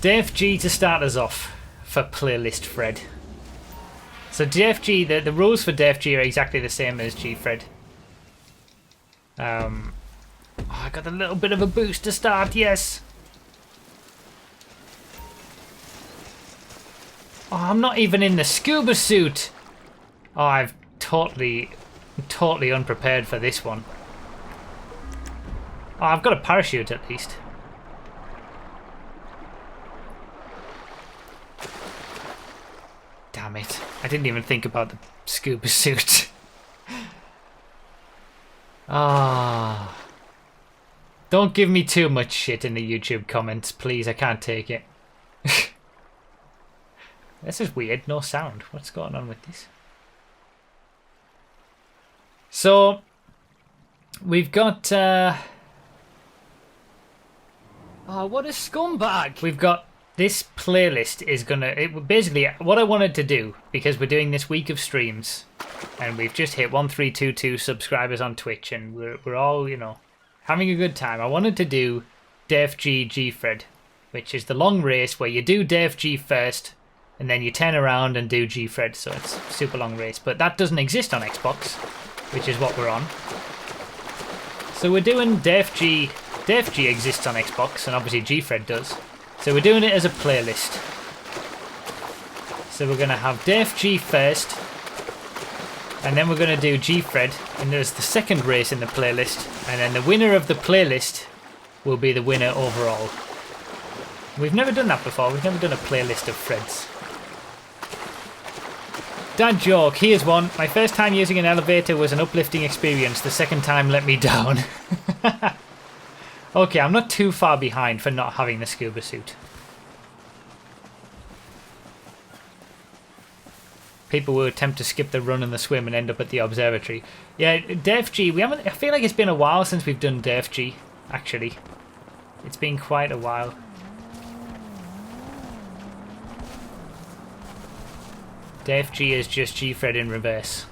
derfG to start us off for playlist Fred. So derfG, the rules for derfG are exactly the same as Gfred. I got a little bit of a boost to start, yes. Oh, I'm not even in the scuba suit. Oh, I've totally unprepared for this one. Oh, I've got a parachute at least. Damn it. I didn't even think about the scuba suit. Ah. Don't give me too much shit in the YouTube comments, please. I can't take it. This is weird. No sound. What's going on with this? So, we've got... Oh, what a scumbag! We've got... This playlist is gonna... basically, what I wanted to do, because we're doing this week of streams, and we've just hit 1322 subscribers on Twitch, and we're all, you know, having a good time. I wanted to do derfG Gfred, which is the long race where you do derfG first, and then you turn around and do Gfred, so it's a super long race. But that doesn't exist on Xbox, which is what we're on. So we're doing derfG. derfG exists on Xbox, and obviously Gfred does. So we're doing it as a playlist. So we're going to have derfG first, and then we're going to do Gfred, and there's the second race in the playlist, and then the winner of the playlist will be the winner overall. We've never done that before. We've never done a playlist of Freds. Dad joke, here's one. My first time using an elevator was an uplifting experience. The second time let me down. Okay, I'm not too far behind for not having the scuba suit. People will attempt to skip the run and the swim and end up at the observatory. Yeah, derfG, we haven't... I feel like it's been a while since we've done derfG, actually. It's been quite a while. derfG is just Gfred in reverse.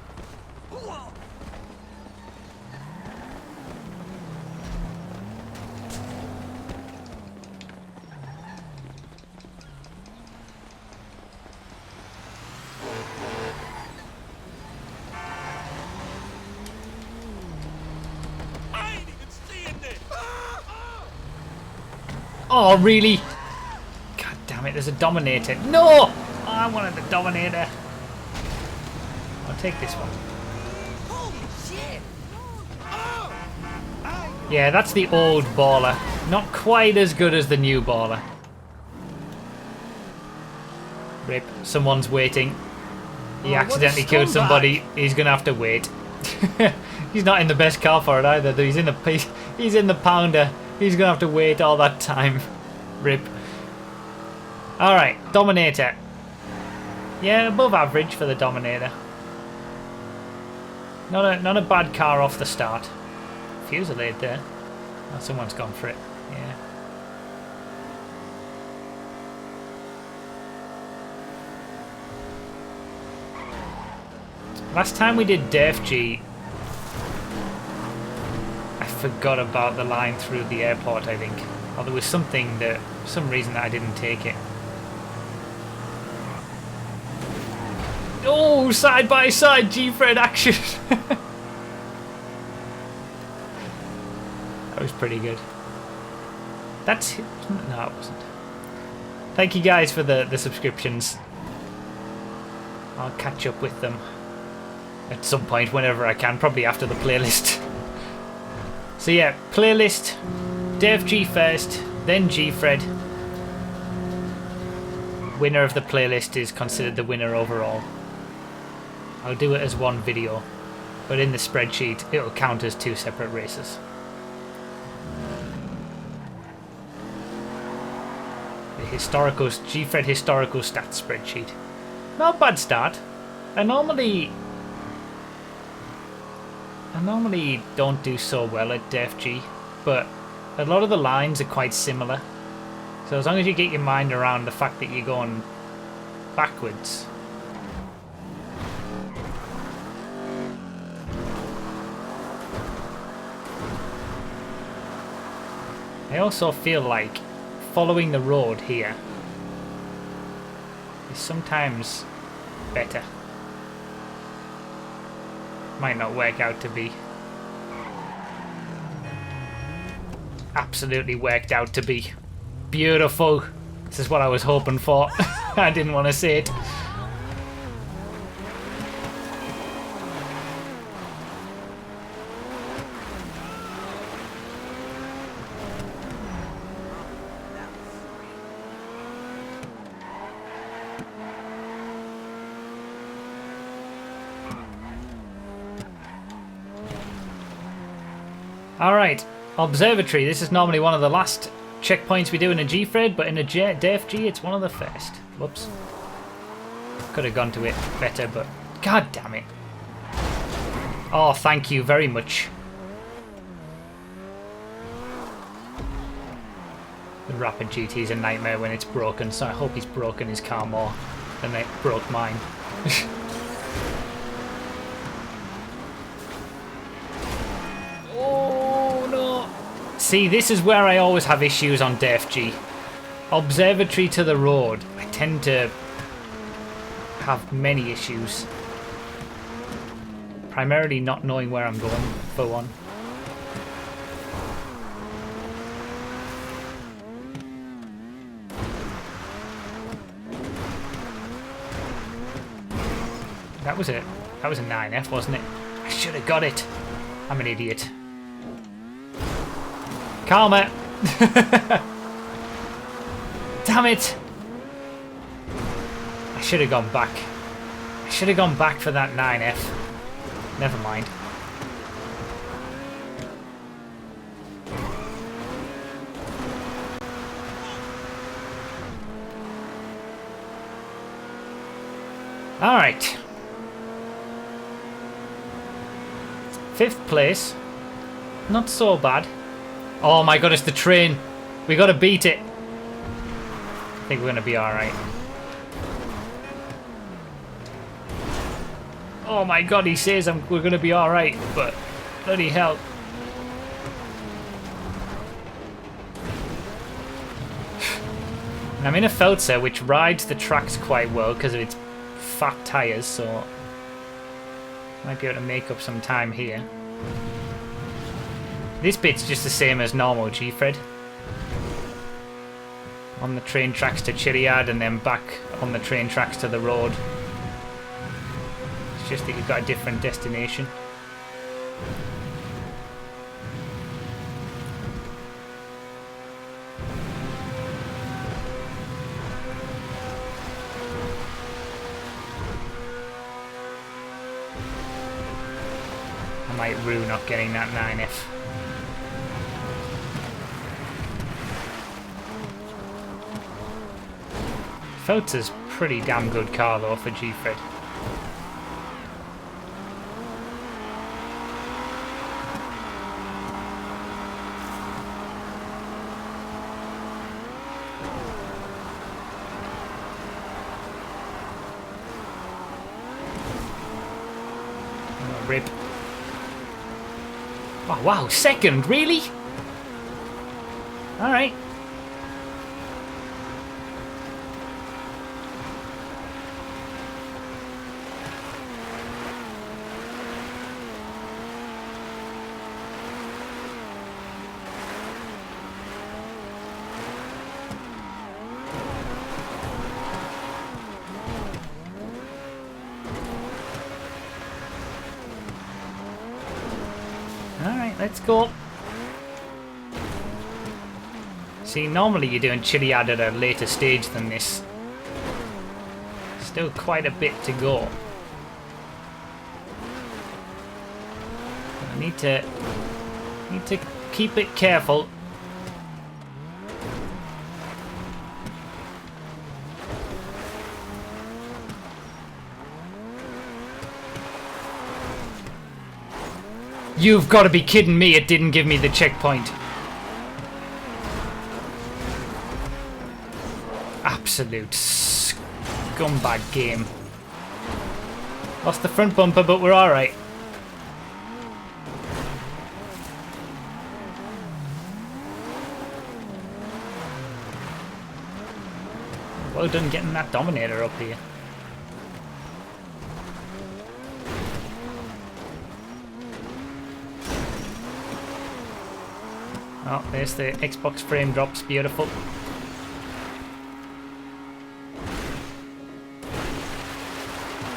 Oh, really? God damn it, there's a Dominator. No! Oh, I wanted the Dominator. I'll take this one. Yeah, that's the old baller. Not quite as good as the new baller. Rip, someone's waiting. He accidentally killed somebody. He's gonna have to wait. He's not in the best car for it either. He's in the pounder. He's gonna have to wait all that time. Rip. Alright, Dominator. Yeah, above average for the Dominator. Not a bad car off the start. Fusillade there. Oh, someone's gone for it. Yeah. Last time we did derfG, I forgot about the line through the airport, I think. Or there was some reason that I didn't take it. Oh, side by side Gfred action! That was pretty good. No, it wasn't. Thank you guys for the subscriptions. I'll catch up with them at some point whenever I can, probably after the playlist. So yeah, playlist, derfG first, then Gfred. Winner of the playlist is considered the winner overall. I'll do it as one video, but in the spreadsheet it'll count as two separate races. The Gfred historical stats spreadsheet. Not a bad start. I normally don't do so well at derfG, but a lot of the lines are quite similar. So as long as you get your mind around the fact that you're going backwards. I also feel like following the road here is sometimes better. Might not work out to be. Absolutely worked out to be. Beautiful. This is what I was hoping for. I didn't want to say it. Alright, observatory. This is normally one of the last checkpoints we do in a Gfred, but in a derfG it's one of the first. Whoops. Could have gone to it better, but god damn it. Oh, thank you very much. The Rapid GT is a nightmare when it's broken, so I hope he's broken his car more than it broke mine. See, this is where I always have issues on derfG. Observatory to the road. I tend to have many issues. Primarily not knowing where I'm going, for one. That was it. That was a 9F, wasn't it? I should have got it. I'm an idiot. Karma! Damn it! I should have gone back. I should have gone back for that 9F. Never mind. Alright. 5th place. Not so bad. Oh my god, it's the train. We gotta beat it. I think we're gonna be alright. Oh my god, he says we're gonna be alright, but bloody hell. And I'm in a Feltzer which rides the tracks quite well because of its fat tyres, so might be able to make up some time here. This bit's just the same as normal Gfred. On the train tracks to Chiliad and then back on the train tracks to the road. It's just that you've got a different destination. I might rue not getting that 9F. Feltzer's pretty damn good car though for Gfred. Oh, rip. Oh wow, 2nd, really? Alright. Let's go. See, normally you're doing Chiliad at a later stage than this. Still quite a bit to go. I need to keep it careful. You've got to be kidding me, it didn't give me the checkpoint. Absolute scumbag game. Lost the front bumper, but we're alright. Well done getting that Dominator up here. Oh, there's the Xbox frame drops. Beautiful.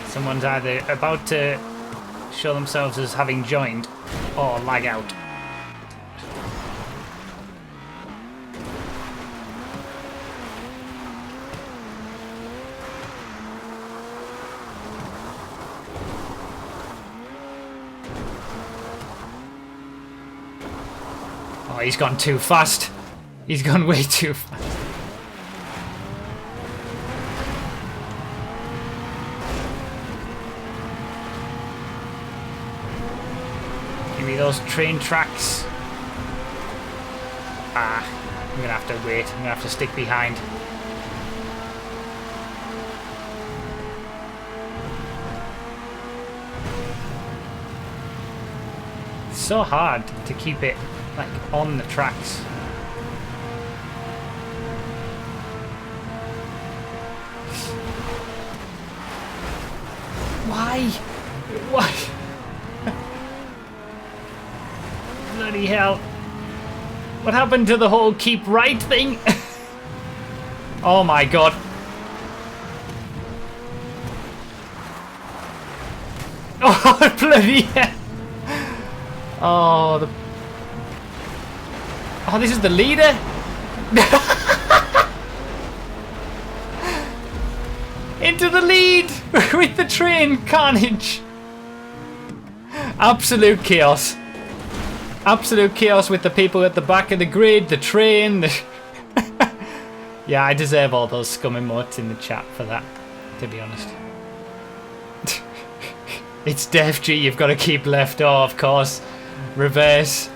Someone's either about to show themselves as having joined or lag out. Oh, he's gone too fast. He's gone way too fast. Give me those train tracks. Ah, I'm gonna have to wait. I'm gonna have to stick behind. It's so hard to keep it like on the tracks. Why? Why? Bloody hell. What happened to the whole keep right thing? Oh my god. Oh, bloody hell. Oh, the... Oh, this is the leader? Into the lead with the train carnage. Absolute chaos. Absolute chaos with the people at the back of the grid, the train. Yeah, I deserve all those scum emotes in the chat for that, to be honest. It's derfG, you've got to keep left. Oh, of course. Reverse.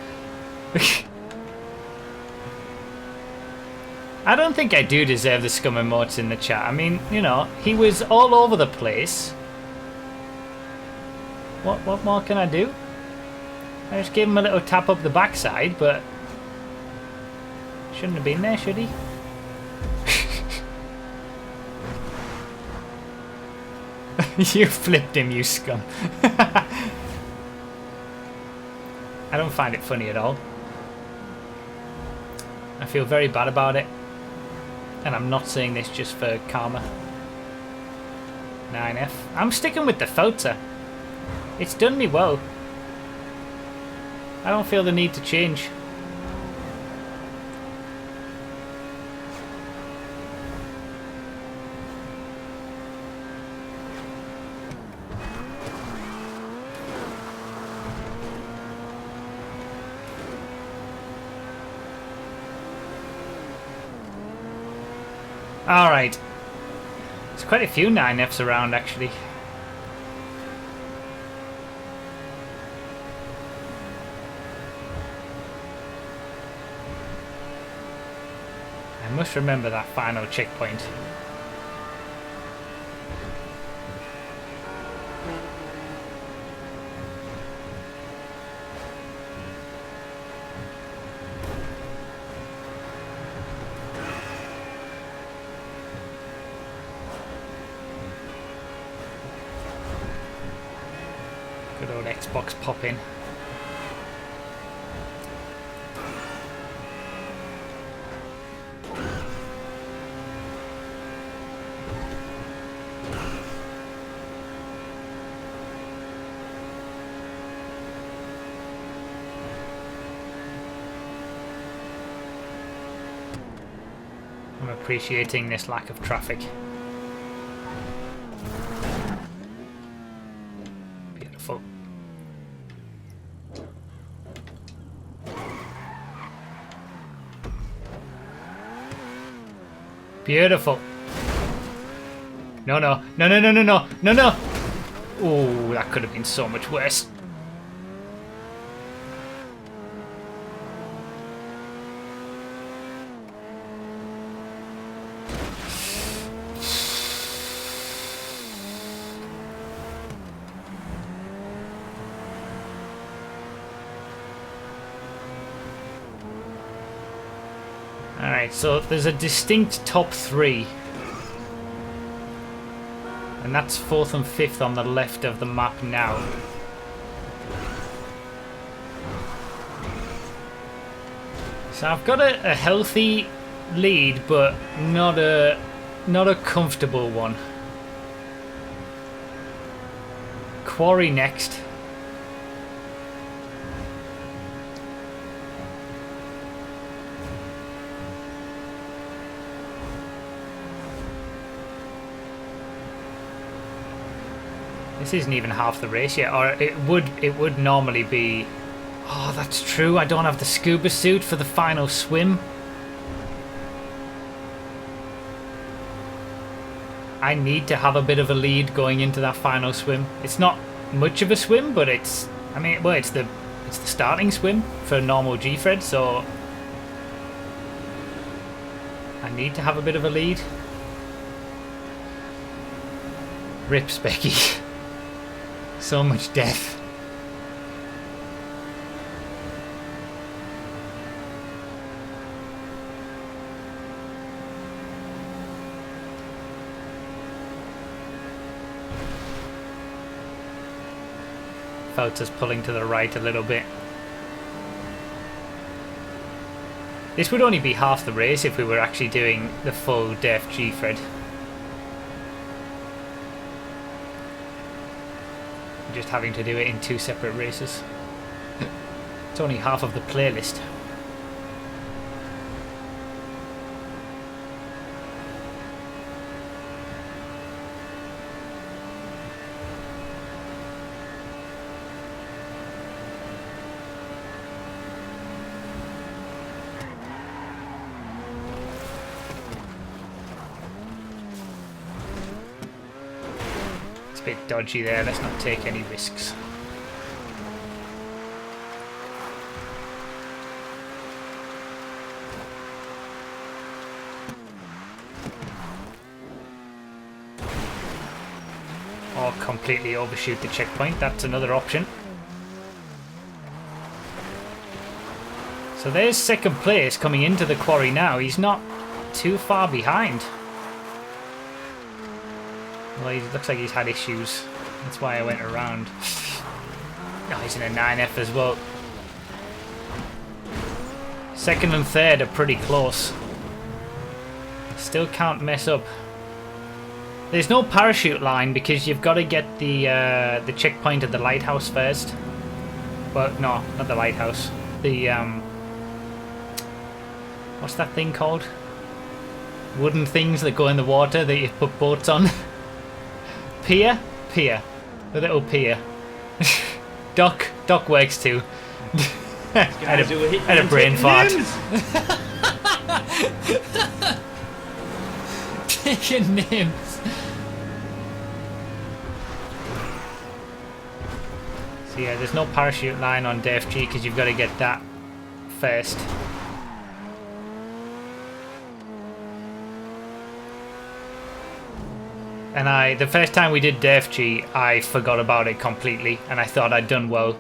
I don't think I do deserve the scum emotes in the chat. I mean, you know, he was all over the place. What more can I do? I just gave him a little tap up the backside, but shouldn't have been there, should he? You flipped him, you scum. I don't find it funny at all. I feel very bad about it. And I'm not saying this just for karma. 9F. I'm sticking with the filter. It's done me well. I don't feel the need to change. Alright. There's quite a few 9Fs around, actually. I must remember that final checkpoint. Good old Xbox pop in. I'm appreciating this lack of traffic. Beautiful. Beautiful. No, no, no, no, no, no, no, no, no. Oh, that could have been so much worse. Alright, so there's a distinct top three. And that's 4th and 5th on the left of the map now. So I've got a healthy lead, but not a comfortable one. Quarry next. This isn't even half the race yet, or it would normally be. Oh, that's true. I don't have the scuba suit for the final swim. I need to have a bit of a lead going into that final swim. It's not much of a swim, but it's. I mean, well, it's the starting swim for normal Gfred, so I need to have a bit of a lead. Rip Specky. So much death. Felt us pulling to the right a little bit. This would only be half the race if we were actually doing the full derfGfred. Just having to do it in 2 separate races. It's only half of the playlist. Bit dodgy there, let's not take any risks. Or completely overshoot the checkpoint, that's another option. So there's 2nd place coming into the quarry now, he's not too far behind. Well, he looks like he's had issues. That's why I went around. Oh, he's in a 9F as well. 2nd and 3rd are pretty close. Still can't mess up. There's no parachute line because you've got to get the checkpoint at the lighthouse first. Well, no, not the lighthouse. The what's that thing called? Wooden things that go in the water that you put boats on. Pier? Pier. The little pier. Doc works too. I had a brain fart. Taking names. So yeah, there's no parachute line on derfG because you've got to get that first. And the first time we did derfG, I forgot about it completely, and I thought I'd done well.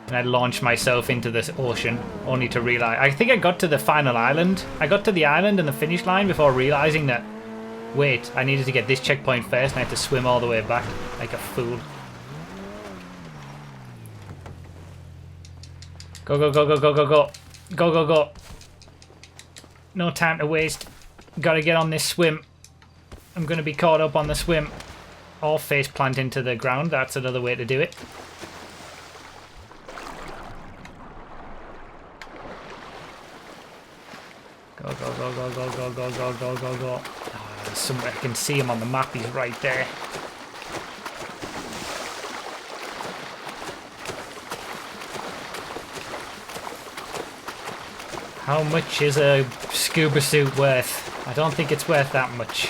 And I launched myself into this ocean, only to realise... I think I got to the final island. I got to the island and the finish line before realising that... Wait, I needed to get this checkpoint first, and I had to swim all the way back, like a fool. Go, go, go, go, go, go, go. Go, go, go. No time to waste. Gotta get on this swim. I'm going to be caught up on the swim. Or face plant into the ground. That's another way to do it. Go, go, go, go, go, go, go, go, go, go, go. Oh, there's somewhere I can see him on the map. He's right there. How much is a scuba suit worth? I don't think it's worth that much.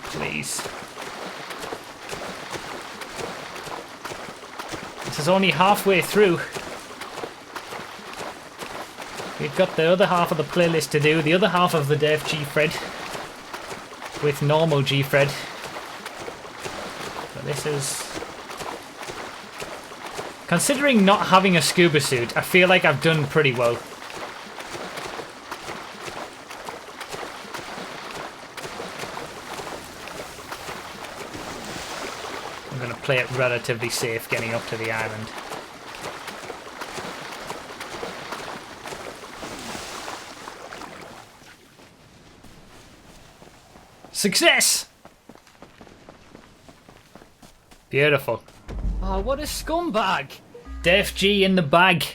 Please. This is only halfway through. We've got the other half of the playlist to do, the other half of the derfGfred with normal Gfred. So this is Considering not having a scuba suit, I feel like I've done pretty well. I'm going to play it relatively safe getting up to the island. Success! Beautiful. Oh, what a scumbag! derfG in the bag.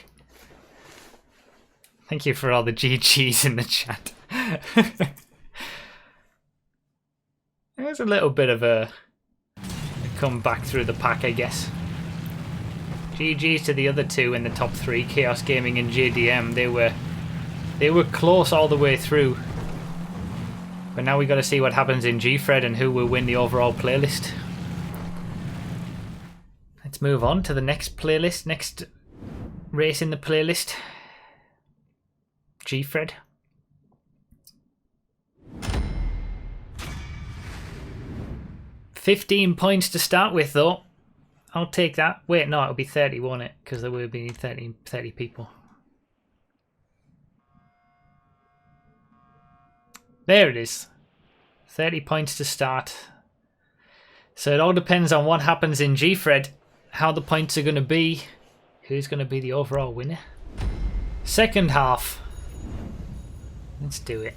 Thank you for all the GGs in the chat. There's a little bit of a comeback through the pack, I guess. GGs to the other two in the top three, Chaos Gaming and JDM. They were close all the way through. But now we got to see what happens in Gfred and who will win the overall playlist. Let's move on to the next playlist, next race in the playlist. Gfred. $15 points to start with, though. I'll take that. Wait, no, it'll be 30, won't it? Because there will be 30 people. There it is. 30 points to start. So it all depends on what happens in Gfred, how the points are going to be, who's going to be the overall winner. Second half. Let's do it.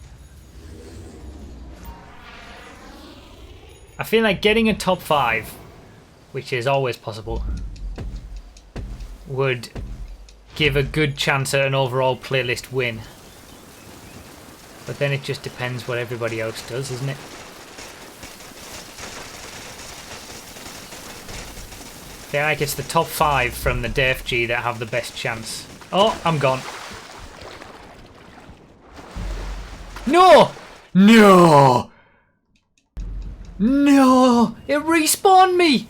I feel like getting a top 5, which is always possible, would give a good chance at an overall playlist win. But then it just depends what everybody else does, isn't it? I feel like it's the top 5 from the derfG that have the best chance. Oh, I'm gone. No! No! No! It respawned me!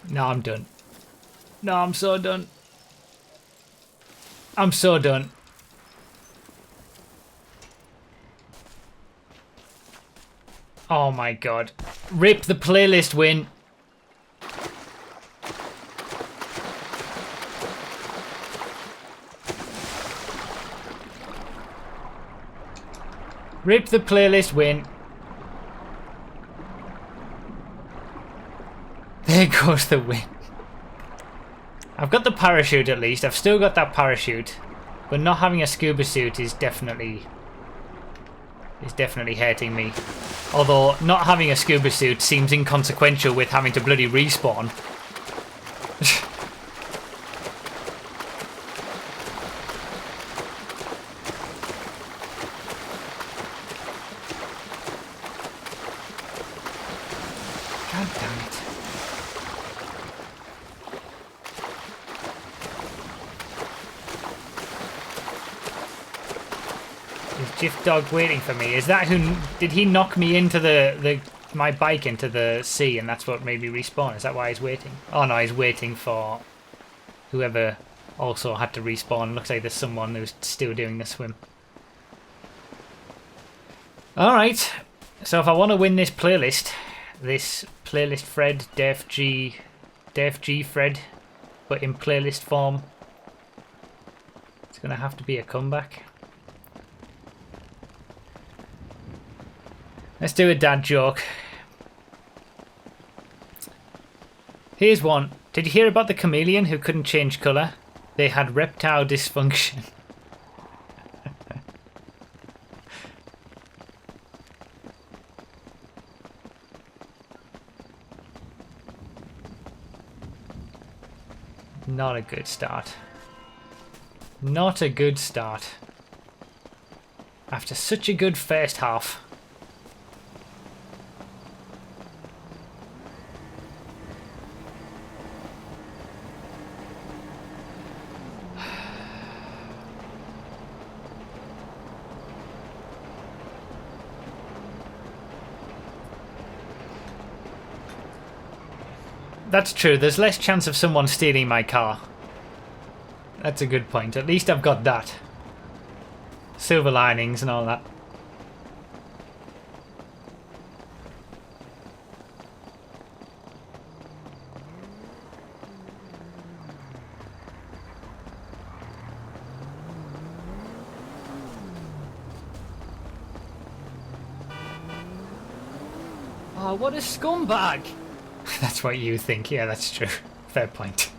No, I'm done. No, I'm so done. I'm so done. Oh my god. Rip the playlist win. Rip the playlist win. There goes the win. I've got the parachute at least. I've still got that parachute. But not having a scuba suit is definitely hurting me. Although not having a scuba suit seems inconsequential with having to bloody respawn. God damn it. Is Gif Dog waiting for me? Is that who... Did he knock me into my bike into the sea and that's what made me respawn? Is that why he's waiting? Oh no, he's waiting for whoever also had to respawn. Looks like there's someone who's still doing the swim. Alright, so if I want to win this playlist Fred, derfGfred, but in playlist form, it's going to have to be a comeback. Let's do a dad joke. Here's one. Did you hear about the chameleon who couldn't change colour? They had reptile dysfunction. Not a good start. Not a good start. After such a good first half. That's true, there's less chance of someone stealing my car. That's a good point. At least I've got that. Silver linings and all that. Oh, what a scumbag! That's what you think. Yeah, that's true. Fair point.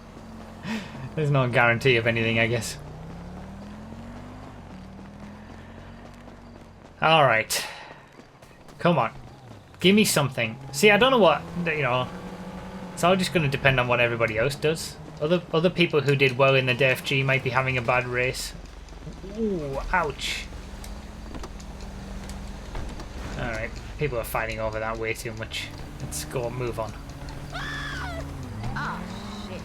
There's no guarantee of anything, I guess. Alright. Come on. Give me something. See, I don't know what, you know, it's all just going to depend on what everybody else does. Other people who did well in the derfG might be having a bad race. Ooh, ouch. Alright, people are fighting over that way too much. Let's go and move on. Ah, shit.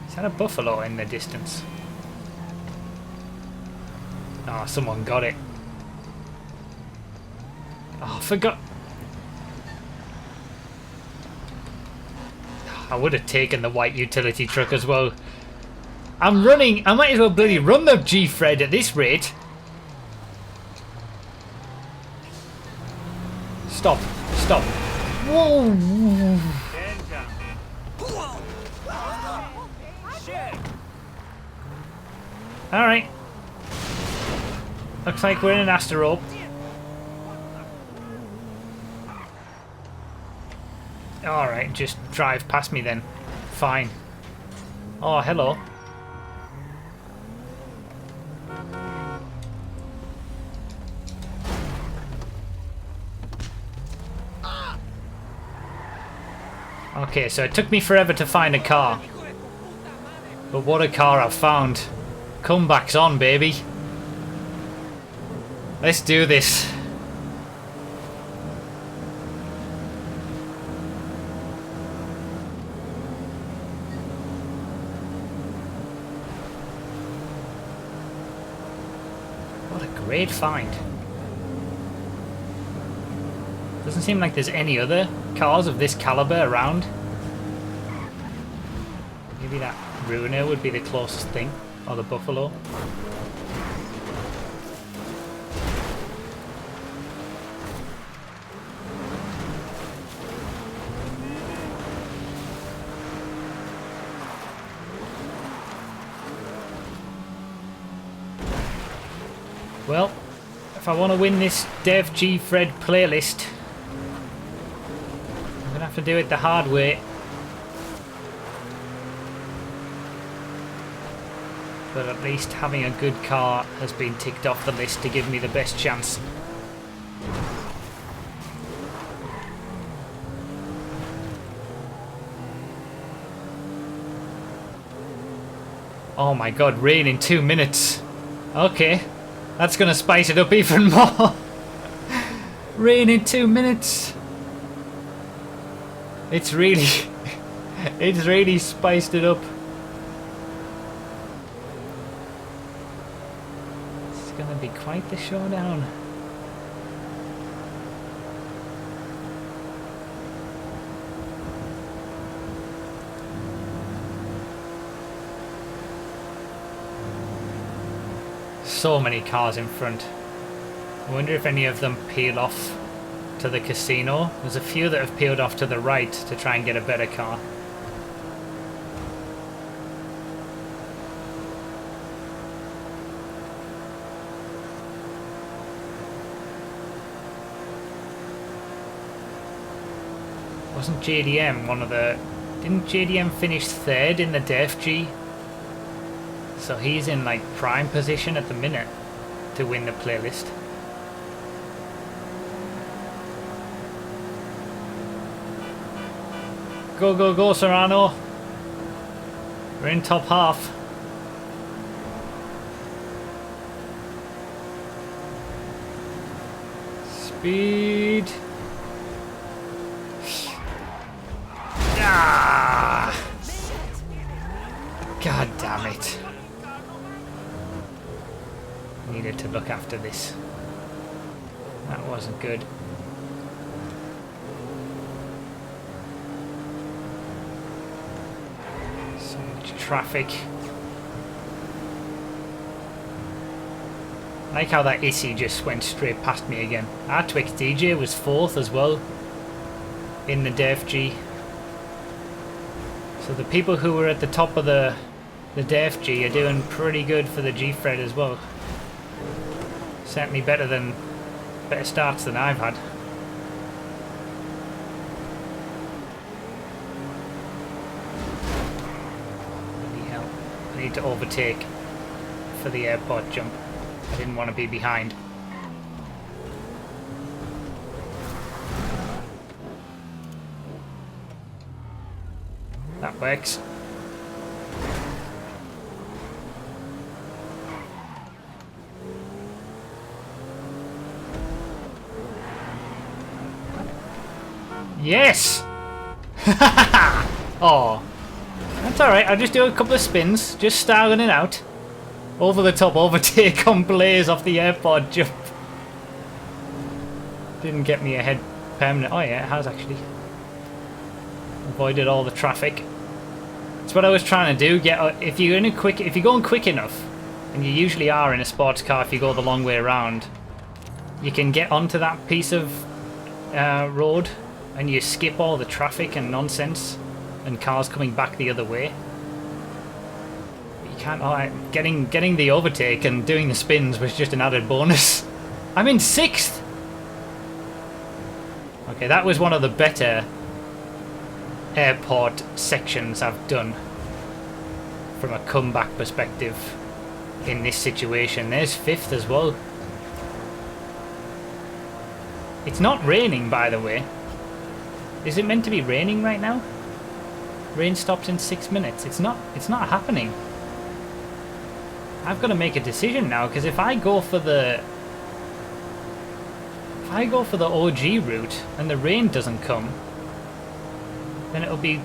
Is that a buffalo in the distance? Oh, someone got it. Oh, I forgot. I would have taken the white utility truck as well. I'm running. I might as well bloody run the Gfred at this rate. Stop. Stop. Whoa. Alright. Looks like we're in an Askorbiini. Alright, just drive past me then. Fine. Oh, hello. Okay, so it took me forever to find a car. But what a car I've found. Comeback's on, baby. Let's do this. What a great find. Doesn't seem like there's any other cars of this caliber around. Maybe that Ruiner would be the closest thing. Or the buffalo. Well, if I want to win this derfGfred playlist, I'm going to have to do it the hard way. But at least having a good car has been ticked off the list to give me the best chance. Oh my god, rain in 2 minutes. Okay, that's gonna spice it up even more. Rain in 2 minutes. It's really spiced it up. Gonna be quite the showdown. So many cars in front. I wonder if any of them peel off to the casino. There's a few that have peeled off to the right to try and get a better car. Wasn't JDM one of the... Didn't JDM finish third in the derfG? So he's in like prime position at the minute to win the playlist. Go, go, go, Serrano. We're in top half. Speed. Ah! God damn it. Needed to look after this. That wasn't good. So much traffic. I like how that Issy just went straight past me again. Our Twix DJ was 4th as well in the derfG. So the people who were at the top of the derfG are doing pretty good for the Gfred as well. Certainly better starts than I've had. Bloody hell. I need to overtake for the airport jump. I didn't want to be behind. That works. Yes! Oh, that's alright. I'll just do a couple of spins, just styling it out. Over the top overtake on Blaze off the airport jump. Didn't get me ahead permanent. Oh yeah, it has actually. Avoided all the traffic. That's what I was trying to do. If you're going quick enough, and you usually are in a sports car if you go the long way around, you can get onto that piece of road and you skip all the traffic and nonsense and cars coming back the other way. But you can't. Getting the overtake and doing the spins was just an added bonus. I'm in 6th. Okay, that was one of the better airport sections I've done from a comeback perspective in this situation. There's 5th as well. It's not raining, by the way. Is it meant to be raining right now? Rain stops in 6 minutes. It's not happening. I've got to make a decision now, because if I go for the OG route and the rain doesn't come, then it'll be...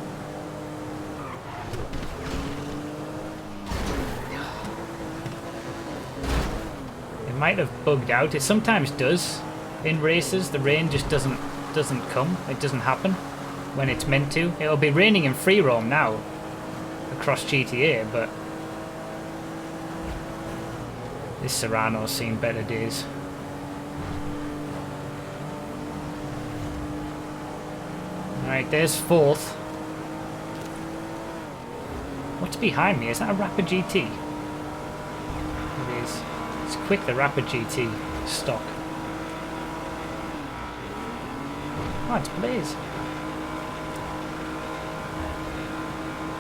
It might have bugged out. It sometimes does in races. The rain just doesn't come. It doesn't happen when it's meant to. It'll be raining in free roam now across GTA, but this Serrano's seen better days. Alright, there's 4th. What's behind me? Is that a Rapid GT? It is. It's quick, the Rapid GT stock. Oh, it's Blaze.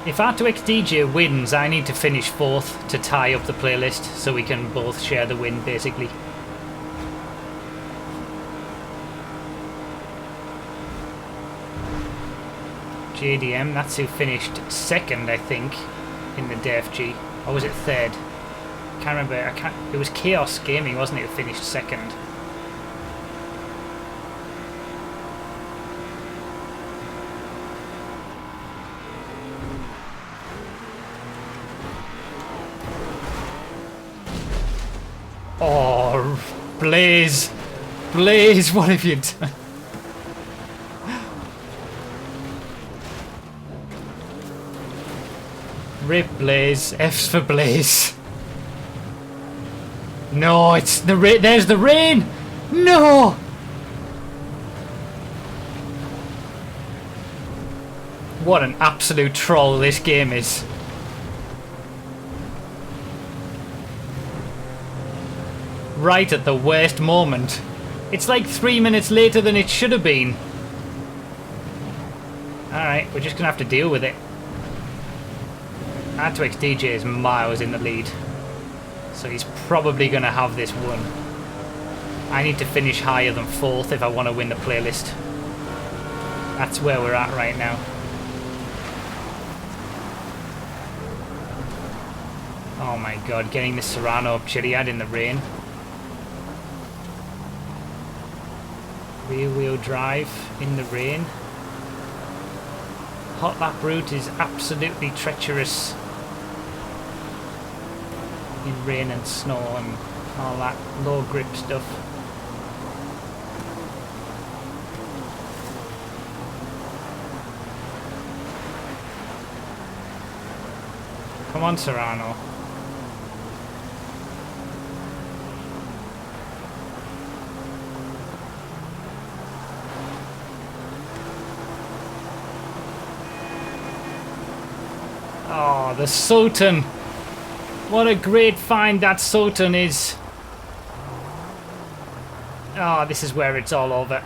If R2XDJ wins, I need to finish 4th to tie up the playlist so we can both share the win, basically. JDM, that's who finished 2nd, I think, in the derfG. Or was it 3rd? Can't remember. It was Chaos Gaming, wasn't it, who finished 2nd? Oh, Blaze! Blaze, what have you done? Rip Blaze, F's for Blaze. No, it's the rain. There's the rain! No! What an absolute troll this game is. Right at the worst moment. It's like 3 minutes later than it should have been. Alright, we're just gonna have to deal with it. R2XDJ is miles in the lead, so he's probably going to have this won. I need to finish higher than 4th if I want to win the playlist. That's where we're at right now. Oh my god, getting this Serrano up Chiliad in the rain. Rear wheel drive in the rain. Hot lap route is absolutely treacherous in rain and snow and all that low grip stuff. Come on, Serrano. Oh, the Sultan. What a great find that Sultan is. Oh, this is where it's all over.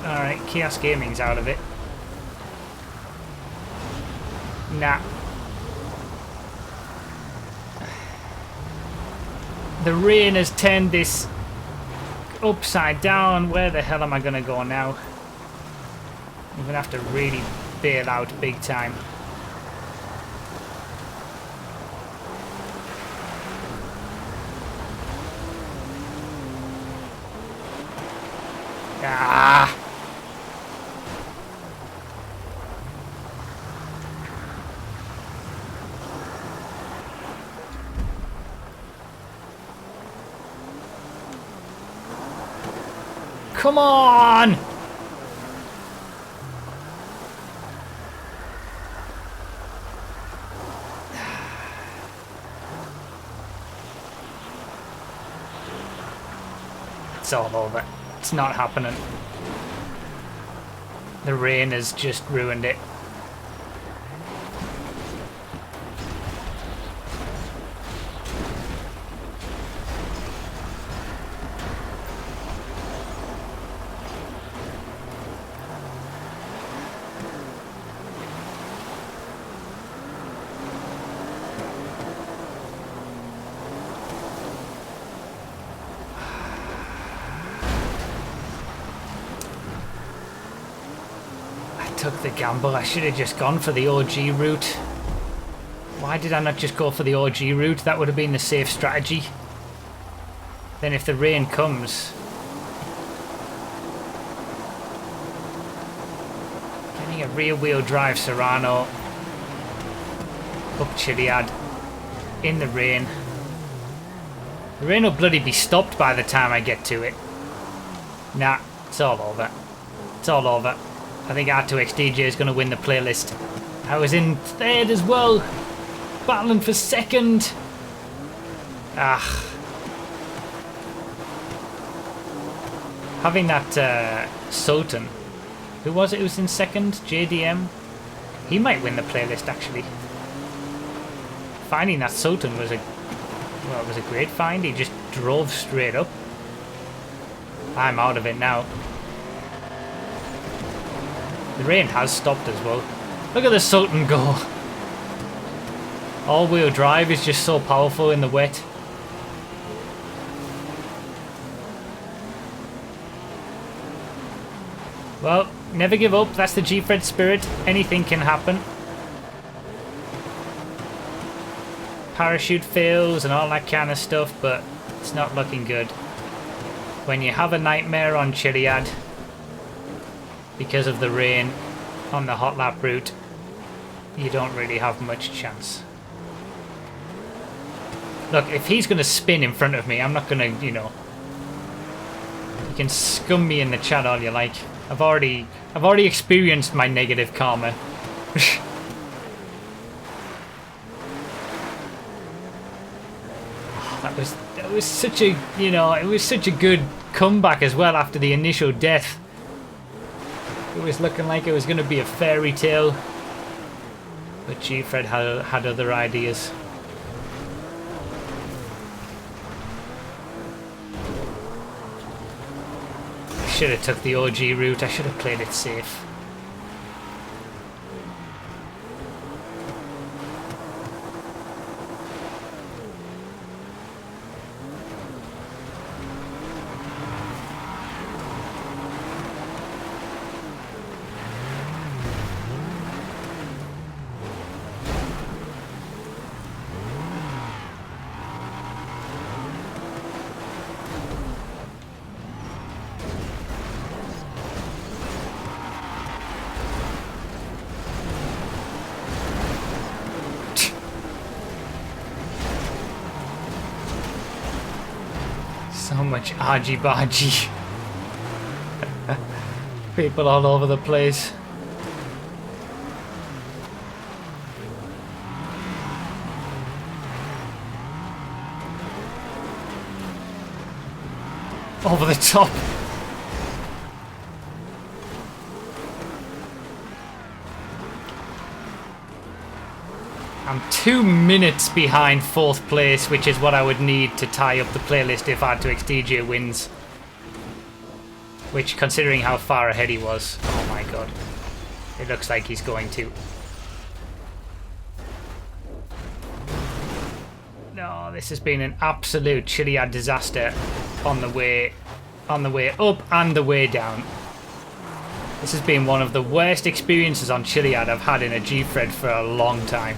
Alright, Chaos Gaming's out of it. Nah. The rain has turned this upside down. Where the hell am I gonna go now? I'm gonna have to really bail out big time. Ah! Come on! It's all over. It's not happening. The rain has just ruined it. Took the gamble. I should have just gone for the OG route. Why did I not just go for the OG route? That would have been the safe strategy. Then if the rain comes... Getting a rear wheel drive Serrano up Chiliad in the rain. The rain will bloody be stopped by the time I get to it. Nah, it's all over. It's all over. I think R2XDJ is going to win the playlist. I was in third as well. Battling for second. Ah. Having that Sultan. Who was it who was in second? JDM? He might win the playlist actually. Finding that Sultan was well, it was a great find. He just drove straight up. I'm out of it now. The rain has stopped as well. Look at the Sultan go. All-wheel drive is just so powerful in the wet. Well, never give up. That's the Gfred spirit. Anything can happen. Parachute fails and all that kind of stuff, but it's not looking good. When you have a nightmare on Chiliad because of the rain on the hot lap route, you don't really have much chance. Look, if he's going to spin in front of me, I'm not going to, you know... You can scum me in the chat all you like. I've already experienced my negative karma. That was such a, you know, it was such a good comeback as well after the initial death. It was looking like it was going to be a fairy tale, but Gfred had other ideas. I should have took the OG route. I should have played it safe. So much argy-bargy. People all over the place. Over the top. I'm 2 minutes behind 4th place, which is what I would need to tie up the playlist if R2XDJ wins. Which, considering how far ahead he was, oh my god. It looks like he's going to. No, this has been an absolute Chiliad disaster on the way up and the way down. This has been one of the worst experiences on Chiliad I've had in a Gfred for a long time.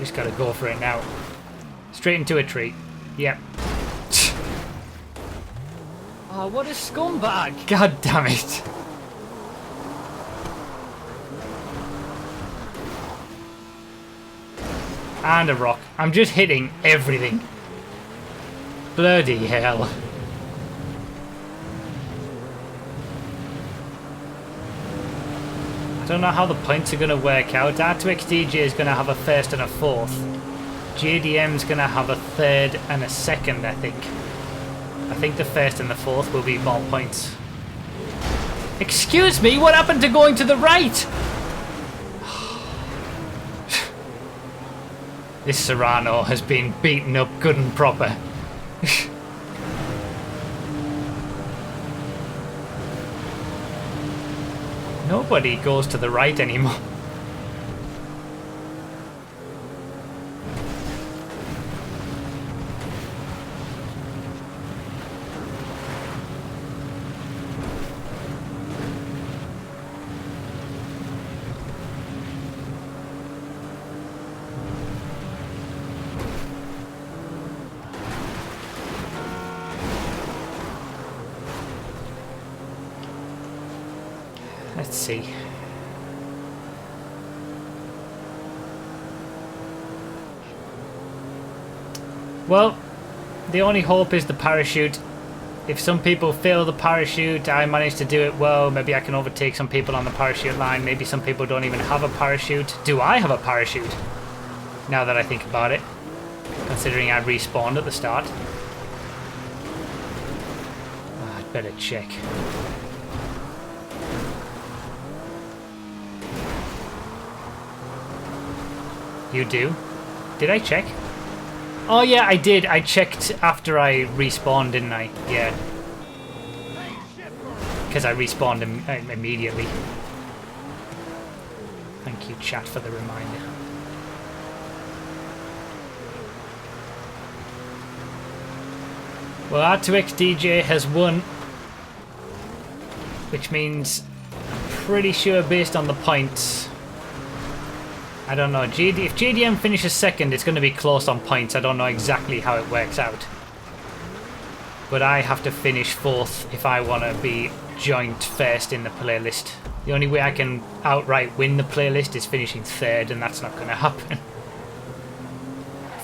Just gotta go for it now. Straight into a tree. Yep. Oh, what a scumbag! God damn it. And a rock. I'm just hitting everything. Bloody hell. I don't know how the points are going to work out. R2XDJ is going to have a 1st and a 4th. JDM's going to have a 3rd and a 2nd, I think. I think the 1st and the 4th will be more points. Excuse me, what happened to going to the right? This Serrano has been beaten up good and proper. Nobody goes to the right anymore. Let's see. Well, the only hope is the parachute. If some people fail the parachute, I manage to do it well. Maybe I can overtake some people on the parachute line. Maybe some people don't even have a parachute. Do I have a parachute? Now that I think about it. Considering I respawned at the start. Oh, I'd better check. You do? Did I check? Oh yeah, I did. I checked after I respawned, didn't I? Yeah. Because I respawned immediately. Thank you, chat, for the reminder. Well, R2XDJ has won. Which means, I'm pretty sure based on the points... I don't know. If JDM finishes 2nd, it's going to be close on points. I don't know exactly how it works out. But I have to finish 4th if I want to be joint 1st in the playlist. The only way I can outright win the playlist is finishing 3rd, and that's not going to happen.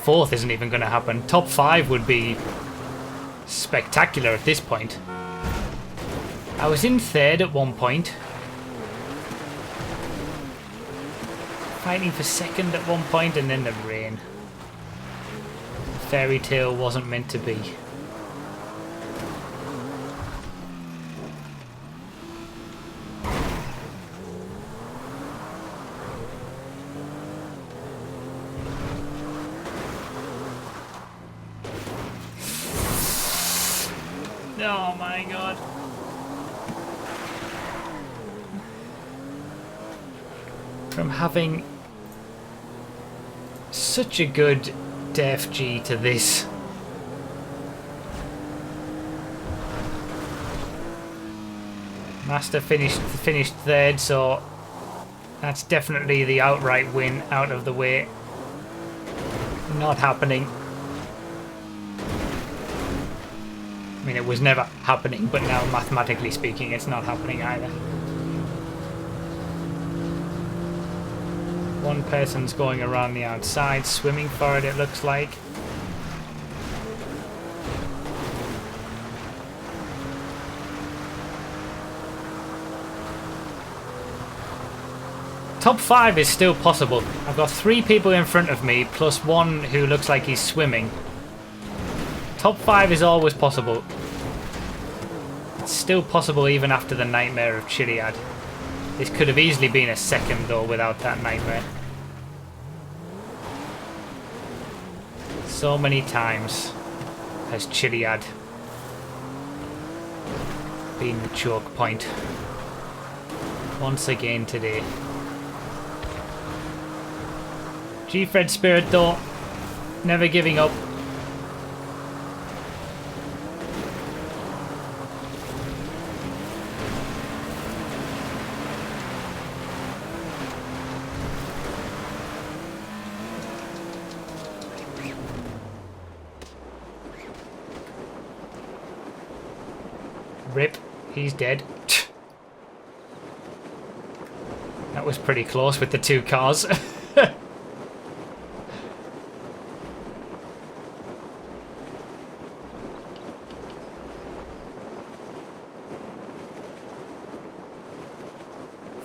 4th isn't even going to happen. Top 5 would be spectacular at this point. I was in 3rd at one point. Fighting for 2nd at one point, and then the rain. Fairy tale wasn't meant to be. Oh my god. From having such a good derfG to this. Master finished 3rd, so that's definitely the outright win out of the way. Not happening. I mean, it was never happening, but now mathematically speaking, it's not happening either. One person's going around the outside, swimming for it, it looks like. Top 5 is still possible. I've got 3 people in front of me, plus 1 who looks like he's swimming. Top 5 is always possible. It's still possible even after the nightmare of Chiliad. This could have easily been a second though without that nightmare. So many times has Chiliad been the choke point. Once again today. Gfred spirit though, never giving up. Rip, he's dead. That was pretty close with the 2 cars.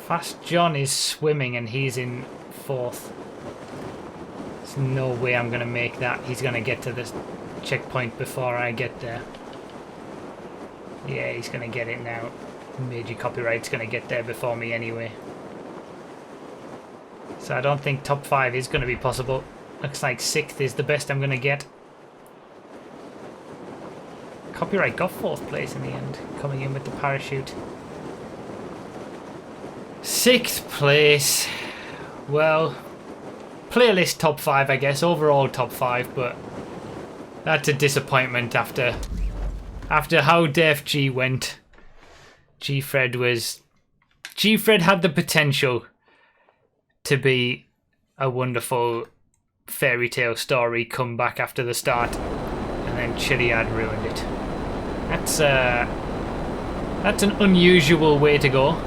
Fast John is swimming and he's in 4th. There's no way I'm going to make that. He's going to get to this checkpoint before I get there. Yeah, he's going to get it now. Major Copyright's going to get there before me anyway. So I don't think top 5 is going to be possible. Looks like 6th is the best I'm going to get. Copyright got 4th place in the end, coming in with the parachute. 6th place. Well, playlist top 5 I guess, overall top 5, but that's a disappointment after how derfG went. Gfred had the potential to be a wonderful fairy tale story come back after the start, and then Chiliad ruined it. That's an unusual way to go.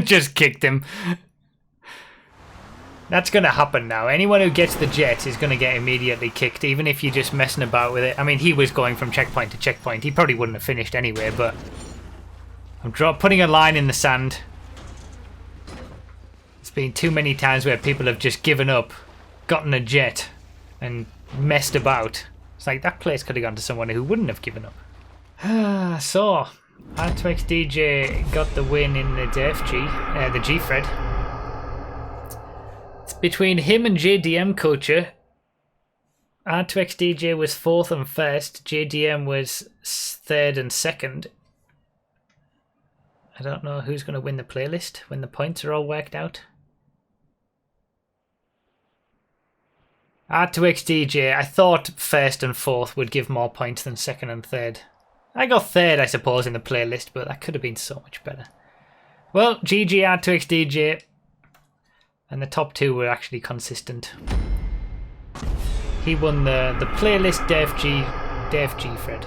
Just kicked him. That's going to happen now. Anyone who gets the jet is going to get immediately kicked, even if you're just messing about with it. I mean, he was going from checkpoint to checkpoint. He probably wouldn't have finished anyway, but I'm putting a line in the sand. It's been too many times where people have just given up, gotten a jet, and messed about. It's like that place could have gone to someone who wouldn't have given up. So, R2XDJ got the win in the derfG, the Gfred. It's between him and JDM Culture. R2XDJ was 4th and 1st. JDM was 3rd and 2nd. I don't know who's going to win the playlist when the points are all worked out. R2XDJ, I thought 1st and 4th would give more points than 2nd and 3rd. I got 3rd, I suppose, in the playlist, but that could have been so much better. Well, GG R2XDJ. And the top 2 were actually consistent. He won the playlist derfG Fred.